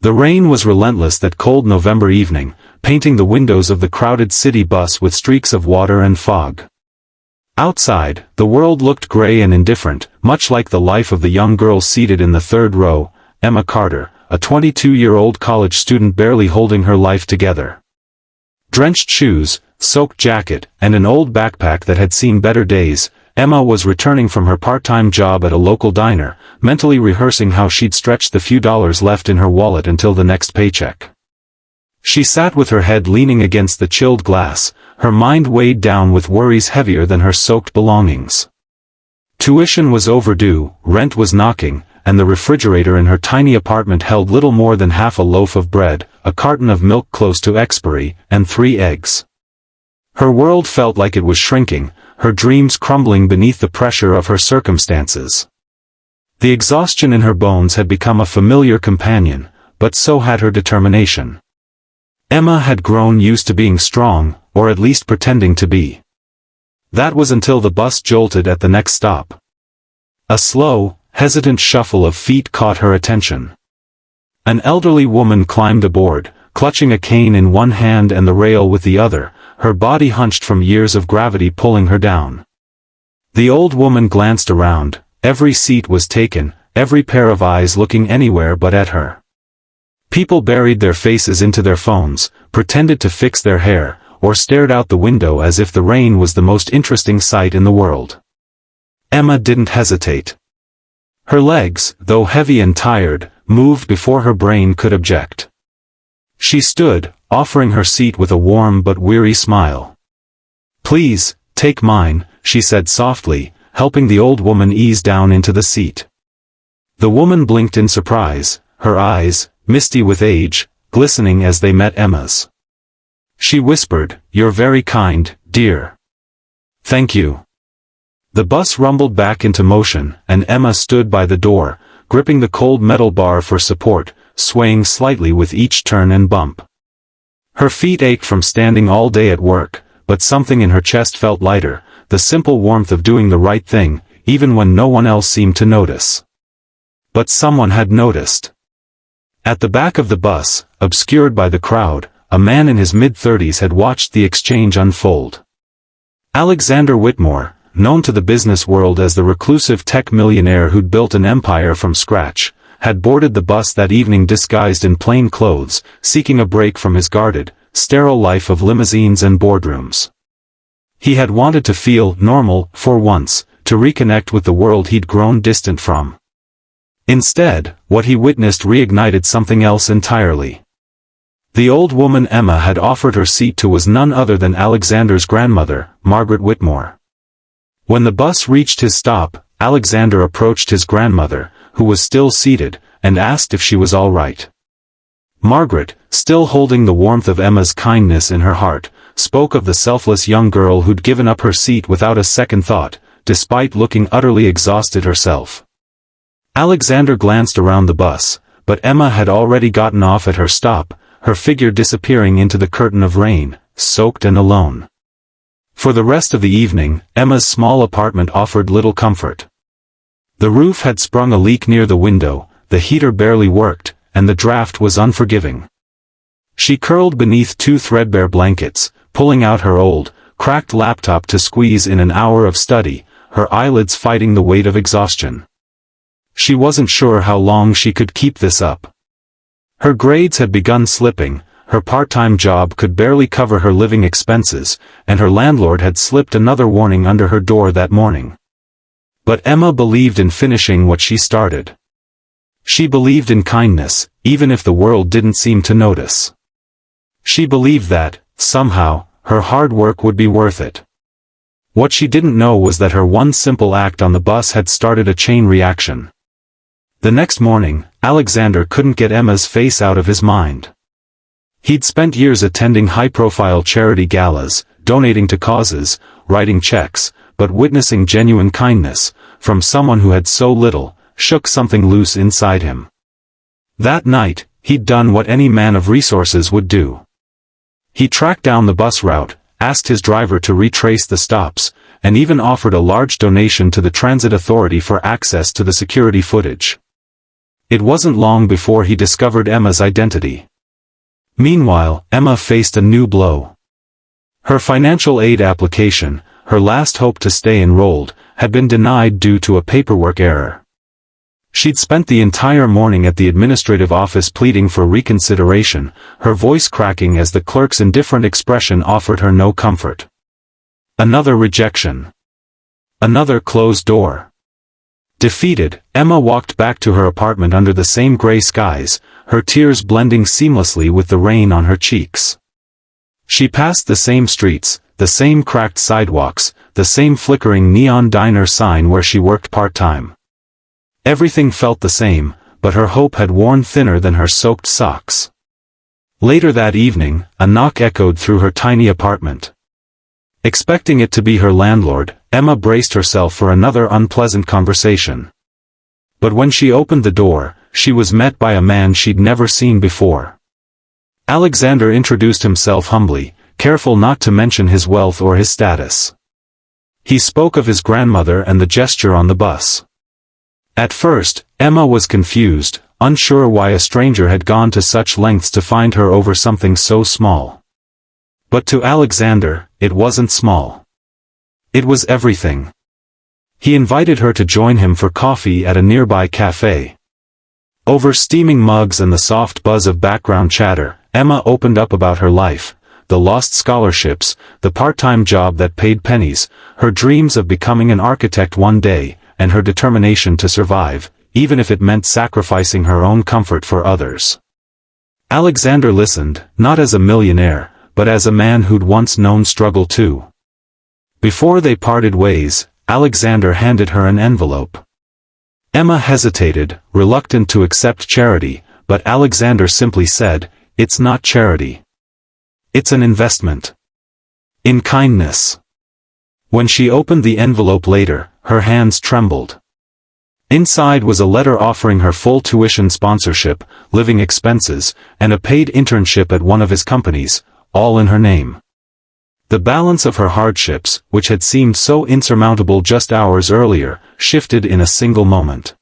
The rain was relentless that cold November evening, painting the windows of the crowded city bus with streaks of water and fog. Outside, the world looked gray and indifferent, much like the life of the young girl seated in the third row, Emma Carter, a 22-year-old college student barely holding her life together. Drenched shoes, soaked jacket, and an old backpack that had seen better days, Emma was returning from her part-time job at a local diner, mentally rehearsing how she'd stretch the few dollars left in her wallet until the next paycheck. She sat with her head leaning against the chilled glass, her mind weighed down with worries heavier than her soaked belongings. Tuition was overdue, rent was knocking, and the refrigerator in her tiny apartment held little more than half a loaf of bread, a carton of milk close to expiry, and 3 eggs. Her world felt like it was shrinking, her dreams crumbling beneath the pressure of her circumstances. The exhaustion in her bones had become a familiar companion, but so had her determination. Emma had grown used to being strong, or at least pretending to be. That was until the bus jolted at the next stop. A slow, hesitant shuffle of feet caught her attention. An elderly woman climbed aboard, clutching a cane in one hand and the rail with the other, her body hunched from years of gravity pulling her down. The old woman glanced around, every seat was taken, every pair of eyes looking anywhere but at her. People buried their faces into their phones, pretended to fix their hair, or stared out the window as if the rain was the most interesting sight in the world. Emma didn't hesitate. Her legs, though heavy and tired, moved before her brain could object. She stood, offering her seat with a warm but weary smile. "Please, take mine," she said softly, helping the old woman ease down into the seat. The woman blinked in surprise, her eyes, misty with age, glistening as they met Emma's. She whispered, "You're very kind, dear." "Thank you." The bus rumbled back into motion, and Emma stood by the door, gripping the cold metal bar for support, swaying slightly with each turn and bump. Her feet ached from standing all day at work, but something in her chest felt lighter, the simple warmth of doing the right thing, even when no one else seemed to notice. But someone had noticed. At the back of the bus, obscured by the crowd, a man in his mid-30s had watched the exchange unfold. Alexander Whitmore, known to the business world as the reclusive tech millionaire who'd built an empire from scratch, had boarded the bus that evening disguised in plain clothes, seeking a break from his guarded, sterile life of limousines and boardrooms. He had wanted to feel normal, for once, to reconnect with the world he'd grown distant from. Instead, what he witnessed reignited something else entirely. The old woman Emma had offered her seat to was none other than Alexander's grandmother, Margaret Whitmore. When the bus reached his stop, Alexander approached his grandmother, who was still seated, and asked if she was all right. Margaret, still holding the warmth of Emma's kindness in her heart, spoke of the selfless young girl who'd given up her seat without a second thought, despite looking utterly exhausted herself. Alexander glanced around the bus, but Emma had already gotten off at her stop, her figure disappearing into the curtain of rain, soaked and alone. For the rest of the evening, Emma's small apartment offered little comfort. The roof had sprung a leak near the window, the heater barely worked, and the draft was unforgiving. She curled beneath 2 threadbare blankets, pulling out her old, cracked laptop to squeeze in an hour of study, her eyelids fighting the weight of exhaustion. She wasn't sure how long she could keep this up. Her grades had begun slipping, her part-time job could barely cover her living expenses, and her landlord had slipped another warning under her door that morning. But Emma believed in finishing what she started. She believed in kindness, even if the world didn't seem to notice. She believed that, somehow, her hard work would be worth it. What she didn't know was that her one simple act on the bus had started a chain reaction. The next morning, Alexander couldn't get Emma's face out of his mind. He'd spent years attending high-profile charity galas, donating to causes, writing checks, but witnessing genuine kindness, from someone who had so little, shook something loose inside him. That night, he'd done what any man of resources would do. He tracked down the bus route, asked his driver to retrace the stops, and even offered a large donation to the transit authority for access to the security footage. It wasn't long before he discovered Emma's identity. Meanwhile, Emma faced a new blow. Her financial aid application, her last hope to stay enrolled, had been denied due to a paperwork error. She'd spent the entire morning at the administrative office pleading for reconsideration, her voice cracking as the clerk's indifferent expression offered her no comfort. Another rejection. Another closed door. Defeated, Emma walked back to her apartment under the same gray skies, her tears blending seamlessly with the rain on her cheeks. She passed the same streets, the same cracked sidewalks, the same flickering neon diner sign where she worked part-time. Everything felt the same, but her hope had worn thinner than her soaked socks. Later that evening, a knock echoed through her tiny apartment. Expecting it to be her landlord, Emma braced herself for another unpleasant conversation. But when she opened the door, she was met by a man she'd never seen before. Alexander introduced himself humbly, careful not to mention his wealth or his status. He spoke of his grandmother and the gesture on the bus. At first, Emma was confused, unsure why a stranger had gone to such lengths to find her over something so small. But to Alexander, it wasn't small. It was everything. He invited her to join him for coffee at a nearby cafe. Over steaming mugs and the soft buzz of background chatter, Emma opened up about her life, the lost scholarships, the part-time job that paid pennies, her dreams of becoming an architect one day, and her determination to survive, even if it meant sacrificing her own comfort for others. Alexander listened, not as a millionaire, but as a man who'd once known struggle too. Before they parted ways, Alexander handed her an envelope. Emma hesitated, reluctant to accept charity, but Alexander simply said, "It's not charity. It's an investment. In kindness." When she opened the envelope later, her hands trembled. Inside was a letter offering her full tuition sponsorship, living expenses, and a paid internship at one of his companies, all in her name. The balance of her hardships, which had seemed so insurmountable just hours earlier, shifted in a single moment.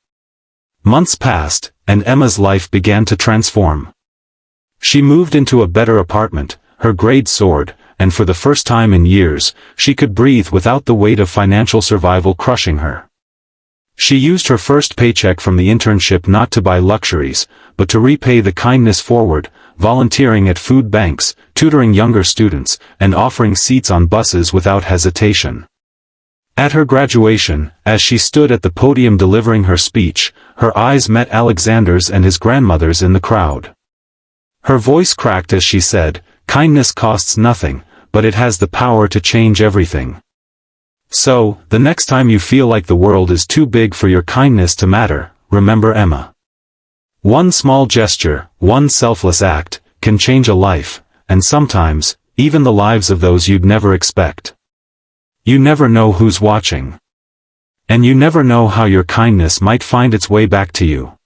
Months passed, and Emma's life began to transform. She moved into a better apartment, her grades soared, and for the first time in years, she could breathe without the weight of financial survival crushing her. She used her first paycheck from the internship not to buy luxuries, but to repay the kindness forward, volunteering at food banks, tutoring younger students, and offering seats on buses without hesitation. At her graduation, as she stood at the podium delivering her speech, her eyes met Alexander's and his grandmother's in the crowd. Her voice cracked as she said, "Kindness costs nothing, but it has the power to change everything." So, the next time you feel like the world is too big for your kindness to matter, remember Emma. One small gesture, one selfless act, can change a life, and sometimes, even the lives of those you'd never expect. You never know who's watching. And you never know how your kindness might find its way back to you.